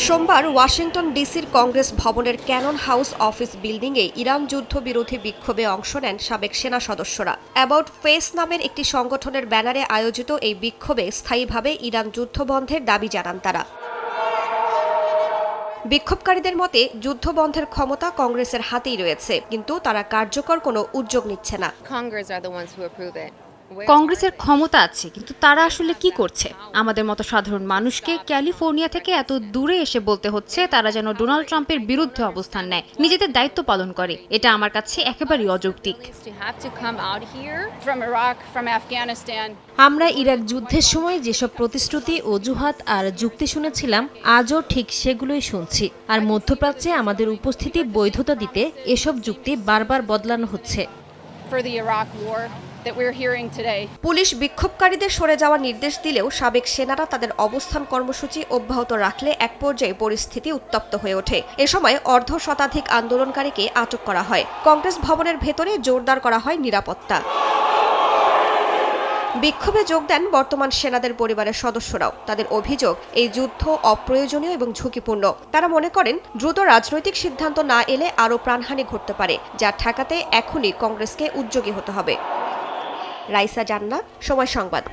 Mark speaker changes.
Speaker 1: সোমবার ওয়াশিংটন ডিসির কংগ্রেস ভবনের ক্যানন হাউস অফিস বিল্ডিংয়ে ইরান যুদ্ধবিরোধী বিক্ষোভে অংশ নেন সাবেক সেনা সদস্যরা। অ্যাবাউট ফেস নামের একটি সংগঠনের ব্যানারে আয়োজিত এই বিক্ষোভে স্থায়ীভাবে ইরান যুদ্ধবন্ধের দাবি জানান তারা। বিক্ষোভকারীদের মতে যুদ্ধবন্ধের ক্ষমতা কংগ্রেসের হাতেই রয়েছে, কিন্তু তারা কার্যকর কোনো উদ্যোগ নিচ্ছে না।
Speaker 2: কংগ্রেসের ক্ষমতা আছে, কিন্তু তারা আসলে কি করছে? আমাদের মতো সাধারণ মানুষকে ক্যালিফোর্নিয়া থেকে এত দূরে এসে বলতে হচ্ছে তারা যেন ডোনাল্ড ট্রাম্পের বিরুদ্ধে অবস্থান নেয়, নিজেদের দায়িত্ব পালন করে। এটা আমার কাছে একেবারেই অযৌক্তিক।
Speaker 3: আমরা ইরাক যুদ্ধের সময় যেসব প্রতিশ্রুতি, অজুহাত আর যুক্তি শুনেছিলাম, আজও ঠিক সেগুলোই শুনছি। আর মধ্যপ্রাচ্যে আমাদের উপস্থিতি বৈধতা দিতে এসব যুক্তি বারবার বদলানো হচ্ছে।
Speaker 1: পুলিশ বিক্ষোভকারীদের সরে যাওয়ার নির্দেশ দিলেও সাবেক সেনারা তাদের অবস্থান কর্মসূচি অব্যাহত রাখলে এক পর্যায়ে পরিস্থিতি উত্তপ্ত হয়ে ওঠে। এ সময় অর্ধশতাধিক আন্দোলনকারীকে আটক করা হয়। কংগ্রেস ভবনের ভেতরে জোরদার করা হয় নিরাপত্তা। বিক্ষোভে যোগ দেন বর্তমান সেনাদের পরিবারের সদস্যরাও। তাদের অভিযোগ, এই যুদ্ধ অপ্রয়োজনীয় এবং ঝুঁকিপূর্ণ। তারা মনে করেন দ্রুত রাজনৈতিক সিদ্ধান্ত না এলে আরও প্রাণহানি ঘটতে পারে, যা ঠেকাতে এখনই কংগ্রেসকে উদ্যোগী হতে হবে। রাইসা জান্নাত, সময় সংবাদ।